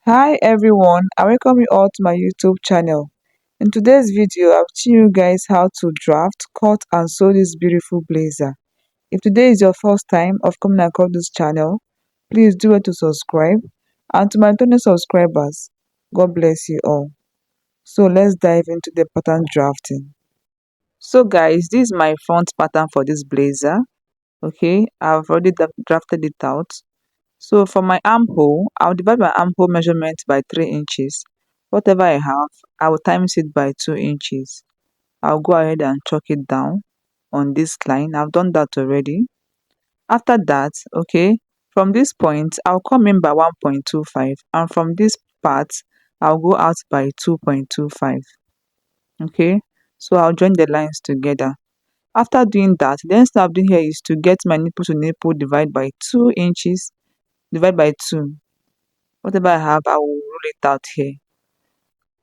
Hi everyone, I welcome you all to my YouTube channel. In today's video, I'll teach you guys how to draft, cut and sew this beautiful blazer. If today is your first time of coming across this channel, please do it to subscribe. And to my returning subscribers, God bless you all. So let's dive into the pattern drafting. So guys, this is my front pattern for this blazer. Okay, I've already drafted it out. So for my armhole, I'll divide my armhole measurement by 3 inches. Whatever I have, I will times it by 2 inches. I'll go ahead and chalk it down on this line. I've done that already. After that, okay, from this point, I'll come in by 1.25 and from this part, I'll go out by 2.25. Okay, so I'll join the lines together. After doing that, the next step I'm doing here is to get my nipple to nipple divide by 2 inches, divide by 2. Whatever I have, I will roll it out here.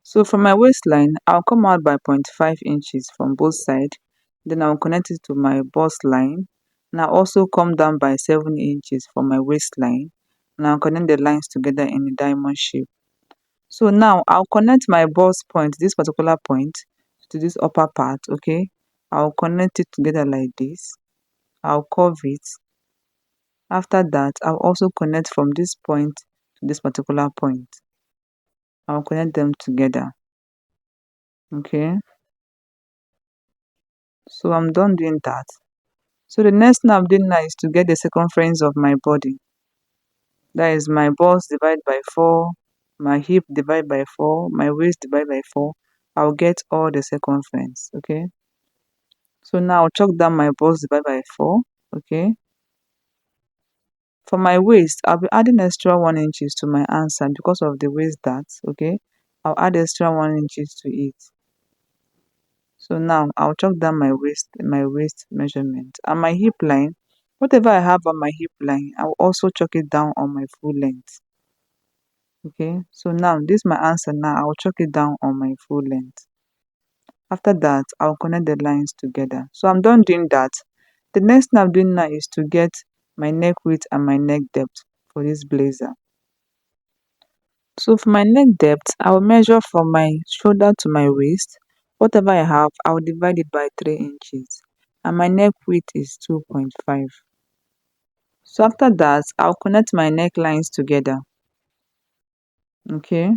So from my waistline, I'll come out by 0.5 inches from both sides. Then I'll connect it to my bust line. And I'll also come down by 7 inches from my waistline. And I'll connect the lines together in a diamond shape. So now I'll connect my bust point, this particular point, to this upper part, okay? I'll connect it together like this. I'll curve it. After that, I'll also connect from this point to this particular point. I'll connect them together. Okay, so I'm done doing that. So the next thing I'm doing now is to get the circumference of my body. That is my bust divided by 4, my hip divided by 4, my waist divided by 4. I'll get all the circumference. Okay, so now I'll chalk down my bust divided by 4. Okay, for my waist, I'll be adding extra 1 inches to my answer because of the waist dart. Okay, I'll add extra 1 inches to it. So now I'll chalk down my waist measurement and my hip line. Whatever I have on my hip line, I'll also chalk it down on my full length. Okay, so now this is my answer. Now I'll chalk it down on my full length. After that, I'll connect the lines together. So I'm done doing that. The next thing I'm doing now is to get my neck width and my neck depth for this blazer. So for my neck depth, I will measure from my shoulder to my waist. Whatever I have, I will divide it by 3 inches. And my neck width is 2.5. So after that, I'll connect my necklines together. Okay.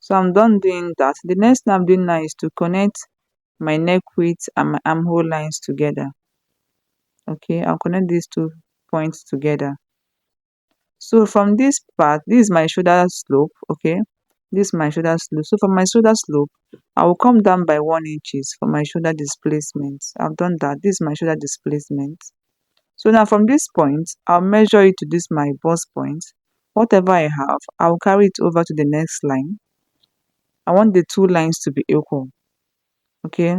So I'm done doing that. The next thing I'm doing now is to connect my neck width and my armhole lines together. Okay, I'll connect these 2 points together. So from this part, this is my shoulder slope. Okay, this is my shoulder slope. So from my shoulder slope, I will come down by 1 inches for my shoulder displacement. I've done that. This is my shoulder displacement. So now from this point, I'll measure it to this my bust point. Whatever I have, I'll carry it over to the next line. I want the 2 lines to be equal. Okay.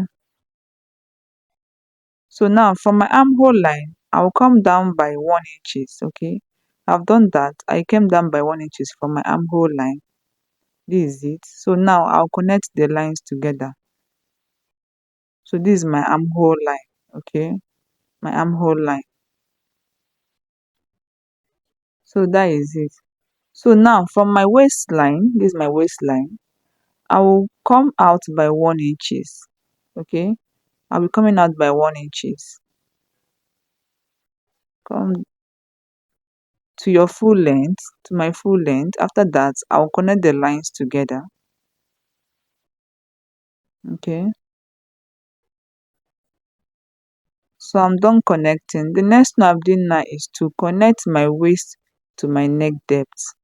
So now from my armhole line, I'll come down by 1 inches. Okay. I've done that. I came down by 1 inches from my armhole line. This is it. So now I'll connect the lines together. So this is my armhole line. Okay. My armhole line. So that is it. So now from my waistline, this is my waistline. I will come out by 1 inches. Okay, I'll be coming out by 1 inches. Come to your full length, to my full length. After that, I'll connect the lines together. Okay, so I'm done connecting. The next thing I'm doing now is to connect my waist to my neck depth.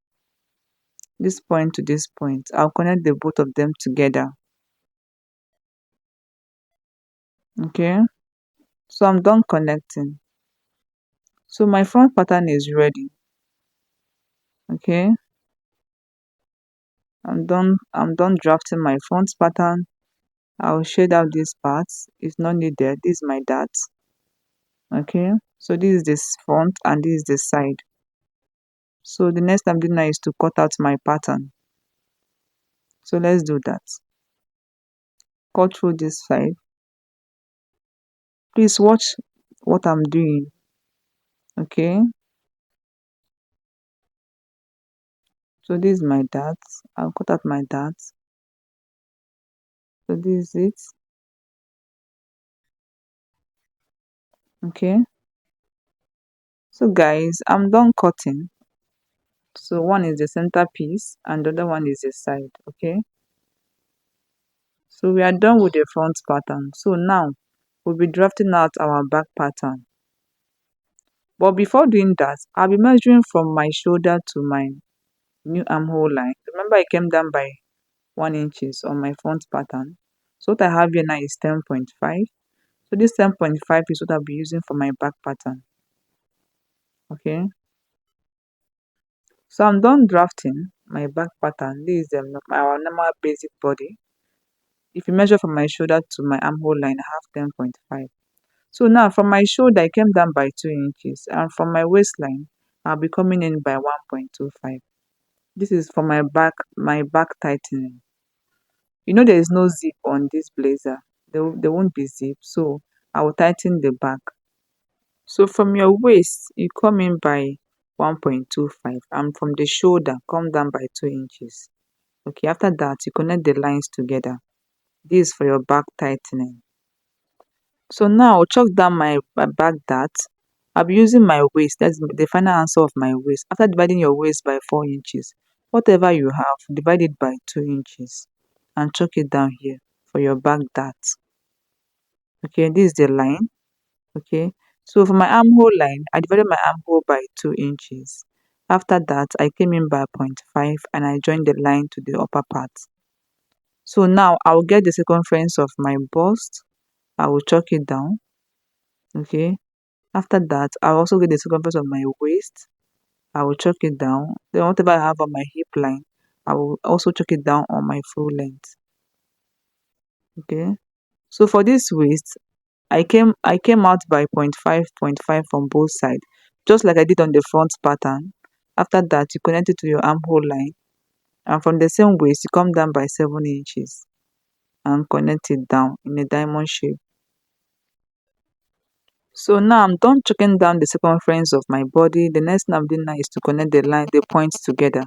This point to this point. I'll connect the both of them together. Okay, so I'm done connecting. So my front pattern is ready. Okay, I'm done drafting my front pattern. I'll shade out these parts. It's not needed. This is my dart. Okay, so this is this front and this is the side. So the next I'm doing now is to cut out my pattern. So let's do that. Cut through this side. Please watch what I'm doing. Okay, So this is my dart. I'll cut out my dart. So this is it. Okay. So guys, I'm done cutting. So one is the center piece and the other one is the side. Okay. So we are done with the front pattern. So now we'll be drafting out our back pattern. But before doing that, I'll be measuring from my shoulder to my new armhole line. Remember I came down by 1 inches on my front pattern. So what I have here now is 10.5. So this 10.5 is what I'll be using for my back pattern. Okay. So I'm done drafting my back pattern. This is our normal basic body. If you measure from my shoulder to my armhole line, I have 10.5. So now from my shoulder, I came down by 2 inches. And from my waistline, I'll be coming in by 1.25. This is for my back tightening. You know there is no zip on this blazer. There won't be zip. So I will tighten the back. So from your waist, you come in by 1.25. And from the shoulder, come down by 2 inches. Okay, after that, you connect the lines together. This is for your back tightening. So now I'll chalk down my back dart. I'll be using my waist. That's the final answer of my waist. After dividing your waist by 4 inches, whatever you have, divide it by 2 inches and chalk it down here for your back dart. Okay, this is the line. Okay, so for my armhole line, I divided my armhole by 2 inches. After that, I came in by 0.5 and I joined the line to the upper part. So now I will get the circumference of my bust. I will chalk it down. Okay, after that, I'll also get the circumference of my waist. I will chalk it down. Then whatever I have on my hip line, I will also chalk it down on my full length. Okay. So for this waist, I came out by 0.5 from both sides, just like I did on the front pattern. After that, you connect it to your armhole line, and from the same waist, you come down by 7 inches and connect it down in a diamond shape. So now I'm done choking down the circumference of my body. The next thing I'm doing now is to connect the points together.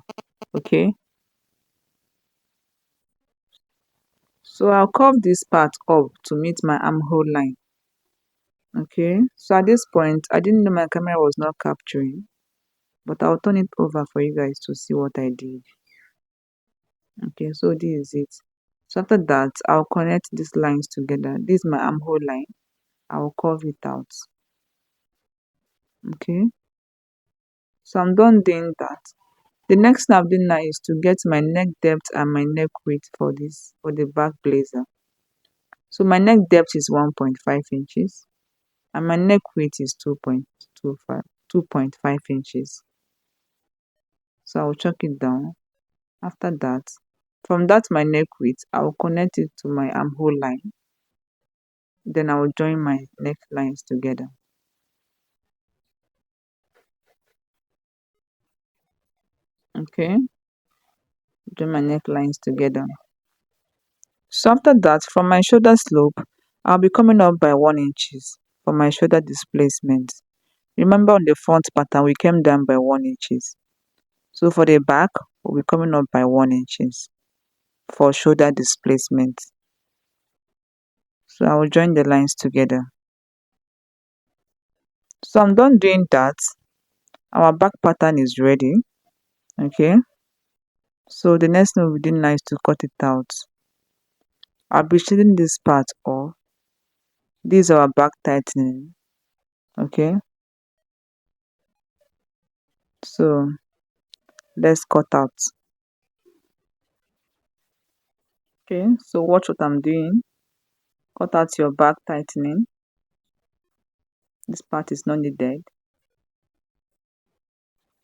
Okay. So I'll curve this part up to meet my armhole line. Okay. So at this point, I didn't know my camera was not capturing, but I'll turn it over for you guys to see what I did. Okay. So this is it. So after that, I'll connect these lines together. This is my armhole line. I'll curve it out. Okay. So I'm done doing that. The next thing I'm doing now is to get my neck depth and my neck width for the back blazer. So my neck depth is 1.5 inches and my neck width is 2.5 inches. So I'll chalk it down. After that, from that my neck width, I'll connect it to my armhole line. Then I will join my neck lines together. Okay, join my neck lines together. So after that, from my shoulder slope, I'll be coming up by 1 inches for my shoulder displacement. Remember on the front pattern, we came down by 1 inches. So for the back, we'll be coming up by 1 inches for shoulder displacement. So I will join the lines together. So I'm done doing that. Our back pattern is ready. Okay. So the next thing we'll be doing now is to cut it out. I'll be shading this part off. This is our back tightening. Okay. So let's cut out. Okay. So watch what I'm doing. Cut out your back tightening. This part is not needed.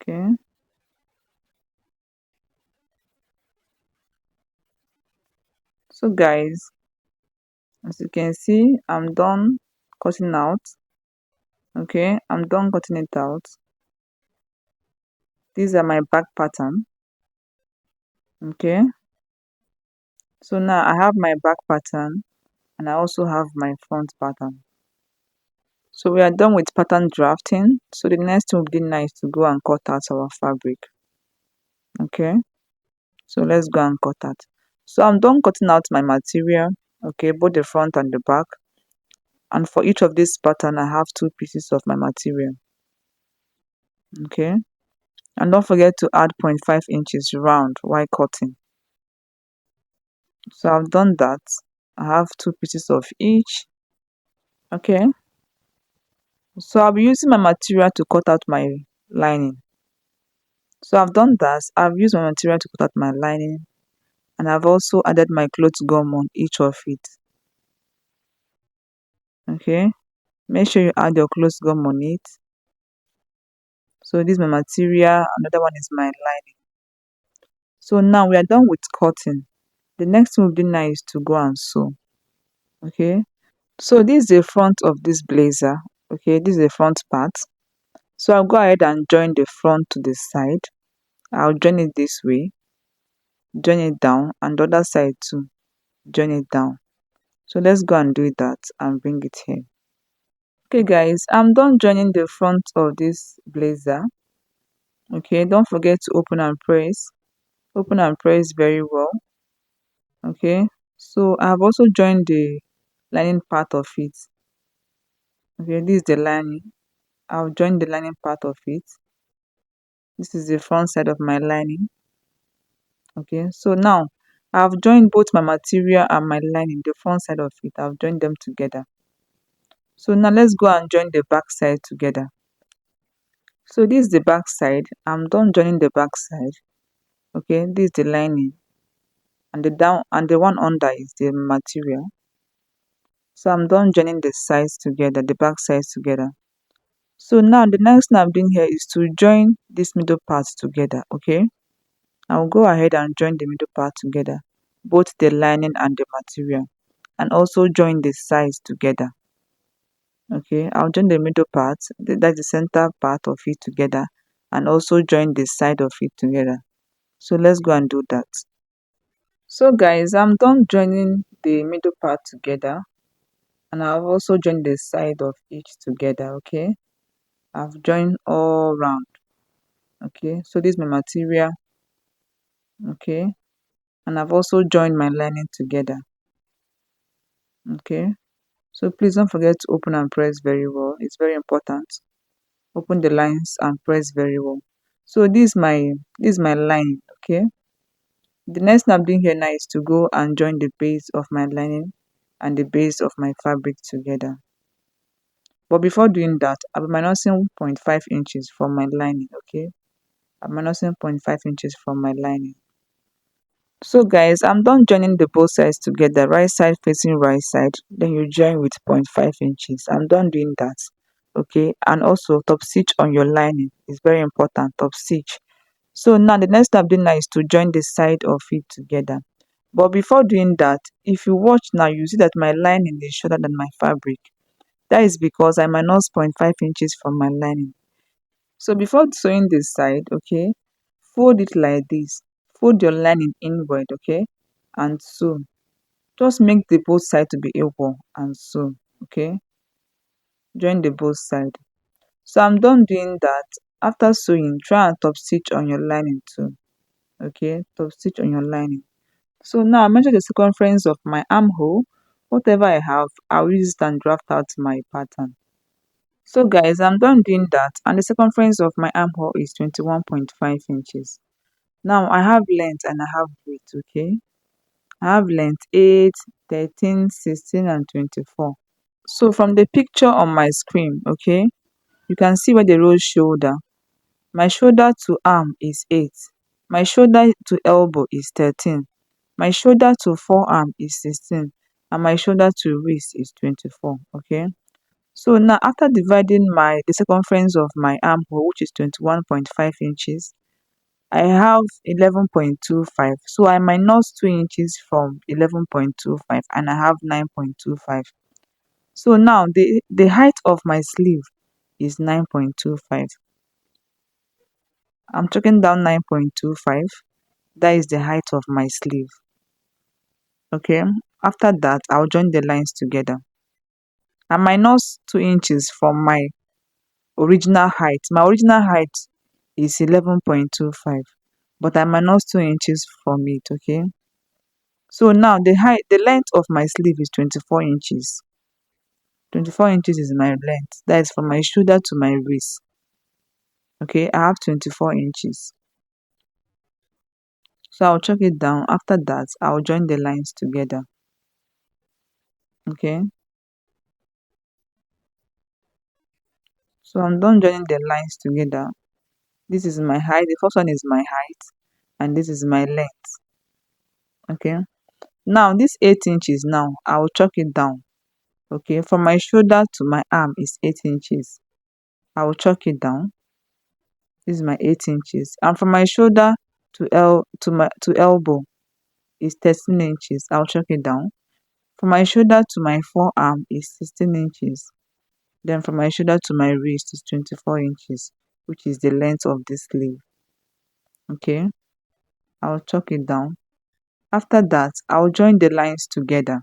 Okay. So guys, as you can see, I'm done cutting out. Okay, I'm done cutting it out. These are my back pattern. Okay, so now I have my back pattern and I also have my front pattern. So we are done with pattern drafting. So the next thing we did now is to go and cut out our fabric. Okay, so let's go and cut that. So I'm done cutting out my material. Okay, both the front and the back. And for each of this pattern, I have two pieces of my material. Okay, and don't forget to add 0.5 inches round while cutting. So I've done that. I have two pieces of each. Okay, so I'll be using my material to cut out my lining. So I've done that. I've used my material to cut out my lining, and I've also added my cloth gum on each of it. Okay, make sure you add your cloth gum on it. So this is my material, another one is my lining. So now we are done with cutting. The next thing we'll do now is to go and sew. Okay, so this is the front of this blazer. Okay, this is the front part. So I'll go ahead and join the front to the side. I'll join it this way, join it down, and the other side too, join it down. So let's go and do that and bring it here. Okay guys, I'm done joining the front of this blazer. Okay, don't forget to open and press. Open and press very well. Okay, so I have also joined the lining part of it. Okay, this is the lining. I'll join the lining part of it. This is the front side of my lining. Okay, so now I've joined both my material and my lining, the front side of it. I've joined them together. So now let's go and join the back side together. So this is the back side. I'm done joining the back side. Okay, this is the lining, and the down and the one under is the material. So I'm done joining the sides together, the back sides together. So now the next thing I'm doing here is to join this middle part together. Okay, I'll go ahead and join the middle part together, both the lining and the material, and also join the sides together. Okay, I'll join the middle part, that's the center part of it together, and also join the side of it together. So let's go and do that. So guys, I'm done joining the middle part together, and I've also joined the side of each together. Okay, I've joined all round. Okay, so this is my material. Okay, and I've also joined my lining together. Okay, so please don't forget to open and press very well. It's very important. Open the lines and press very well. So this is my line. Okay, the next thing I'm doing here now is to go and join the base of my lining and the base of my fabric together. But before doing that, I'll be minusing zero point 0.5 inches from my lining. Okay, I'm minusing zero point 0.5 inches from my lining. So guys, I'm done joining the both sides together, right side facing right side. Then you join with 0.5 inches. I'm done doing that. Okay, and also top stitch on your lining is very important. Top stitch. So now the next step doing now is to join the side of it together. But before doing that, if you watch now, you see that my lining is shorter than my fabric. That is because I minus zero point 0.5 inches from my lining. So before sewing this side, okay, fold it like this. Fold your lining inward, okay, and sew. Just make the both side to be equal and sew, okay. Join the both side. So I'm done doing that. After sewing, try and top stitch on your lining too. Okay, top stitch on your lining. So now I measure the circumference of my armhole. Whatever I have, I'll use it and draft out my pattern. So guys, I'm done doing that, and the circumference of my armhole is 21.5 inches. Now I have length and I have width. Okay, I have length 8, 13, 16, and 24. So from the picture on my screen, okay, you can see where the roll shoulder. My shoulder to arm is 8. My shoulder to elbow is 13. My shoulder to forearm is 16. And my shoulder to wrist is 24. Okay. So now after dividing the circumference of my armhole, which is 21.5 inches, I have 11.25. So I minus 2 inches from 11.25 and I have 9.25. So now the height of my sleeve is 9.25. I'm taking down 9.25. That is the height of my sleeve. Okay. After that, I'll join the lines together. I minus 2 inches from my original height. My original height is 11.25. but I minus 2 inches from it. Okay, so now the length of my sleeve is 24 inches. 24 inches is my length. That is from my shoulder to my wrist. Okay, I have 24 inches. So I'll chalk it down. After that, I'll join the lines together. Okay, so I'm done joining the lines together. This is my height. The first one is my height, and this is my length. Okay, now this 8 inches, now I'll chalk it down. Okay, from my shoulder to my arm is 8 inches. I will chalk it down. This is my 8 inches. And from my shoulder to elbow is 13 inches. I'll chalk it down. From my shoulder to my forearm is 16 inches. Then from my shoulder to my wrist is 24 inches, which is the length of this sleeve. Okay, I'll chalk it down. After that, I'll join the lines together.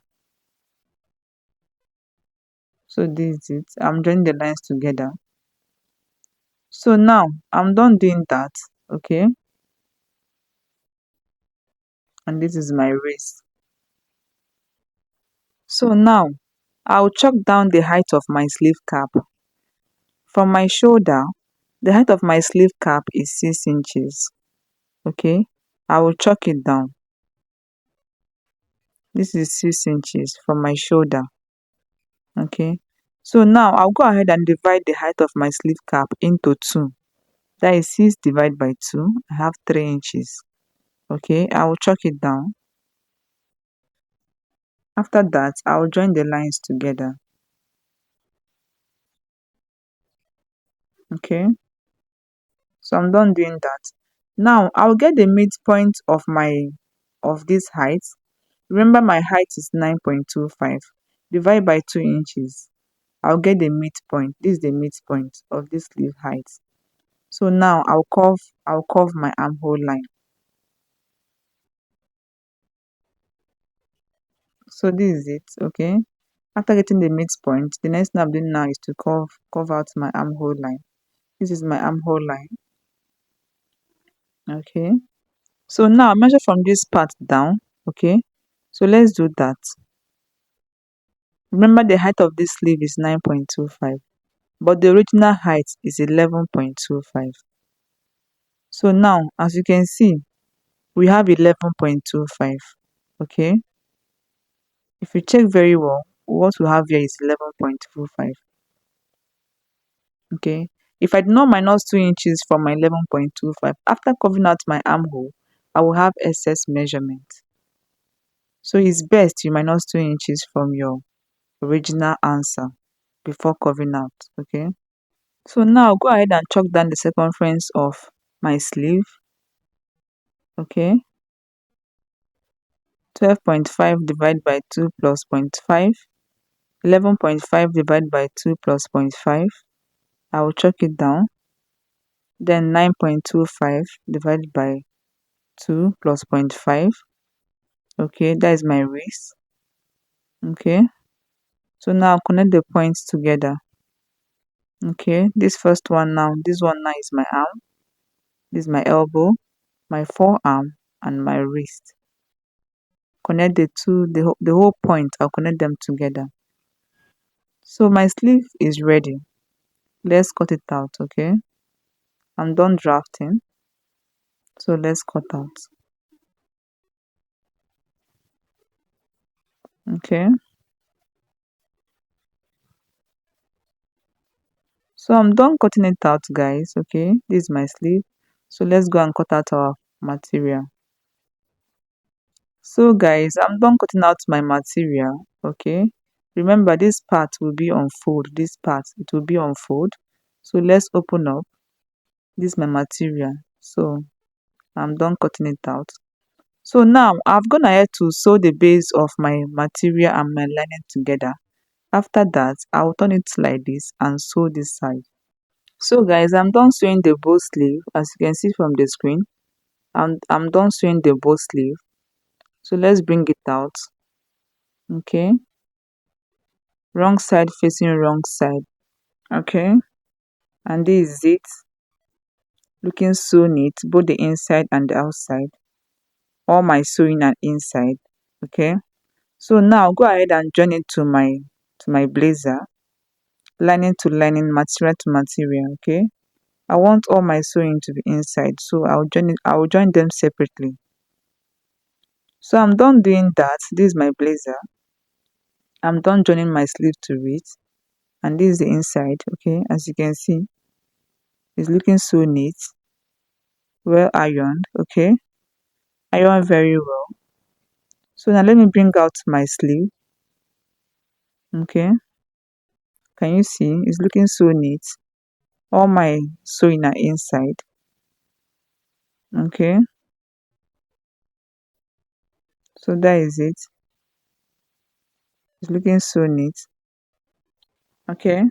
So this is it. I'm joining the lines together. So now I'm done doing that. Okay, and this is my wrist. So now I'll chalk down the height of my sleeve cap. From my shoulder, the height of my sleeve cap is 6 inches. Okay, I will chalk it down. This is 6 inches from my shoulder. Okay, so now I'll go ahead and divide the height of my sleeve cap into 2. That is 6 divided by 2. I have 3 inches. Okay, I will chalk it down. After that, I will join the lines together. Okay, so I'm done doing that. Now I'll get the midpoint of this height. Remember my height is 9.25. Divide by 2 inches. I'll get the midpoint. This is the midpoint of this sleeve height. So now I'll curve my armhole line. So this is it, okay? After getting the midpoint, the next thing I'm doing now is to curve out my armhole line. This is my armhole line. Okay. So now measure from this part down. Okay. So let's do that. Remember the height of this sleeve is 9.25, but the original height is 11.25. So now, as you can see, we have 11.25. Okay. If you check very well, what we have here is 11.25. Okay. If I do not minus 2 inches from my 11.25, after covering out my armhole, I will have excess measurement. So it's best you minus 2 inches from your original answer before covering out. Okay. So now go ahead and chalk down the circumference of my sleeve. Okay. 12.5 divided by 2 plus 0.5. 11.5 divided by 2 plus 0.5. I will chalk it down. Then 9.25 divided by 2 plus 0.5. Okay, that is my wrist. Okay, so now connect the points together. Okay, this first one now, this one now is my arm, this is my elbow, my forearm, and my wrist. Connect the whole point, I'll connect them together. So my sleeve is ready. Let's cut it out. Okay, I'm done drafting, so let's cut out. Okay, so I'm done cutting it out, guys. Okay, this is my sleeve, so let's go and cut out our material. So guys, I'm done cutting out my material. Okay, remember this part will be on fold. This part, it will be on fold. So let's open up. This is my material, so I'm done cutting it out. So now I've gone ahead to sew the base of my material and my lining together. After that, I'll turn it like this and sew this side. So guys, I'm done sewing the bow sleeve. As you can see from the screen, I'm done sewing the bow sleeve. So let's bring it out. Okay, wrong side facing wrong side. Okay, and this is it. looking so neat, both the inside and the outside. All my sewing and inside. Okay. So now go ahead and join it to my blazer, lining to lining, material to material. Okay. I want all my sewing to be inside, so I will join them separately. So I'm done doing that. This is my blazer. I'm done joining my sleeve to it, and this is the inside. Okay, as you can see, it's looking so neat, well ironed. Okay, ironed very well. So now let me bring out my sleeve. Okay, can you see? It's looking so neat. All my sewing are inside. Okay, so that is it. It's looking so neat. Okay,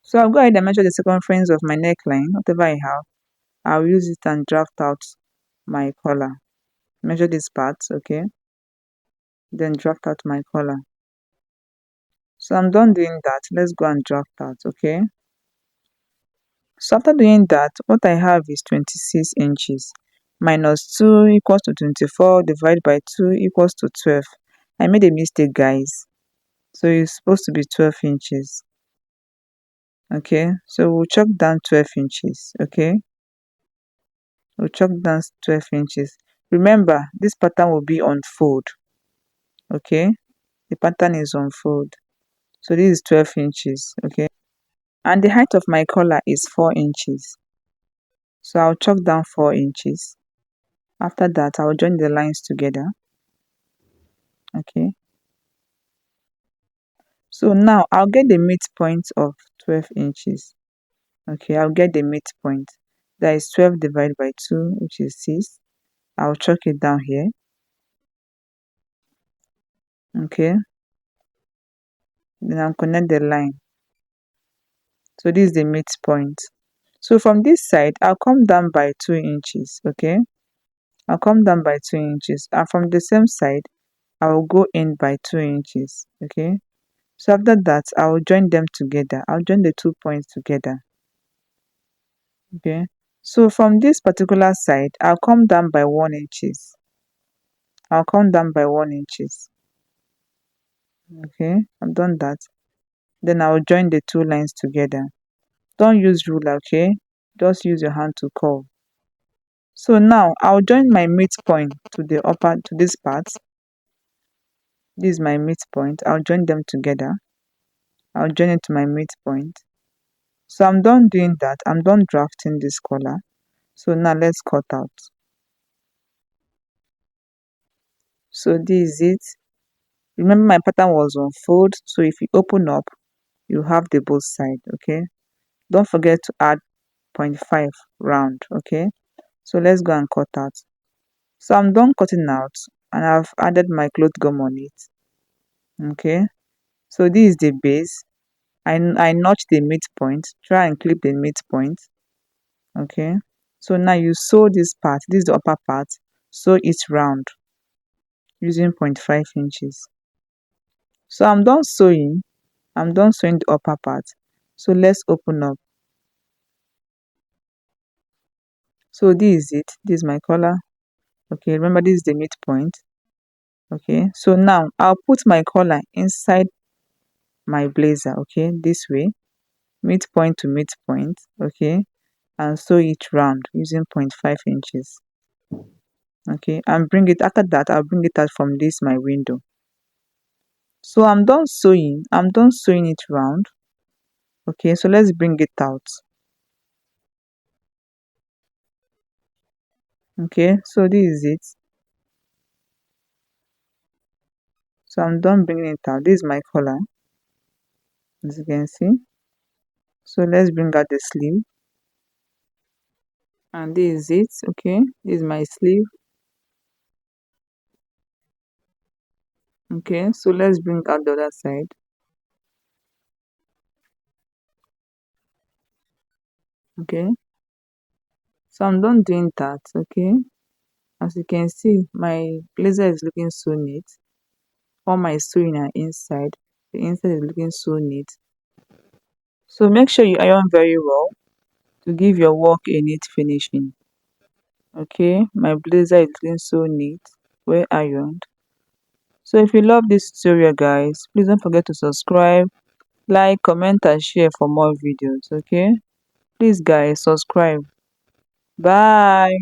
so I'll go ahead and measure the circumference of my neckline, whatever I have. I'll use it and draft out my collar. Measure this part, okay? Then draft out my collar. So I'm done doing that. Let's go and draft out, okay? So after doing that, what I have is 26 inches. Minus 2 equals to 24, divided by 2 equals to 12. I made a mistake, guys. So it's supposed to be 12 inches. Okay, so we'll chalk down 12 inches, okay? We'll chalk down 12 inches. Remember, this pattern will be on fold, okay? The pattern is on fold. So this is 12 inches, okay? And the height of my collar is 4 inches. So I'll chalk down 4 inches. After that, I'll join the lines together, okay? So now I'll get the midpoint of 12 inches. Okay, I'll get the midpoint. That is 12 divided by 2, which is 6. I'll chalk it down here, okay? Then I'll connect the line. So this is the midpoint. So from this side, I'll come down by 2 inches, okay? I'll come down by 2 inches. And from the same side, I will go in by 2 inches, okay? So after that, I will join them together. I'll join the 2 points together, okay? So from this particular side, I'll come down by 1 inches. I'll come down by 1 inches, okay? I've done that. Then I will join the 2 lines together. Don't use ruler, okay? Just use your hand to curve. So now I'll join my midpoint to the upper to this part. This is my midpoint. I'll join them together. I'll join it to my midpoint. So I'm done doing that. I'm done drafting this collar. So now let's cut out. So this is it. Remember my pattern was on fold. So if you open up, you have the both side, okay? Don't forget to add 0.5 round, okay? So let's go and cut out. So I'm done cutting out and I've added my cloth gum on it, okay? So this is the base. I notch the midpoint. Try and clip the midpoint, okay? So now you sew this part. This is the upper part. Sew it round using 0.5 inches. So I'm done sewing. I'm done sewing the upper part. So let's open up. So this is it. This is my collar. Okay, remember this is the midpoint. Okay, so now I'll put my collar inside my blazer. Okay, this way, midpoint to midpoint. Okay, and sew it round using 0.5 inches. Okay, and bring it after that. I'll bring it out from this my window. So I'm done sewing. I'm done sewing it round. Okay, so let's bring it out. Okay, so this is it. So I'm done bringing it out. This is my collar, as you can see. So let's bring out the sleeve. And this is it. Okay, this is my sleeve. Okay, so let's bring out the other side. Okay, so I'm done doing that. Okay, as you can see, my blazer is looking so neat. All my sewing are inside. The inside is looking so neat. So make sure you iron very well to give your work a neat finishing. Okay, my blazer is looking so neat, well ironed. So if you love this tutorial guys, please don't forget to subscribe, like, comment and share for more videos. Okay, please guys subscribe. Bye.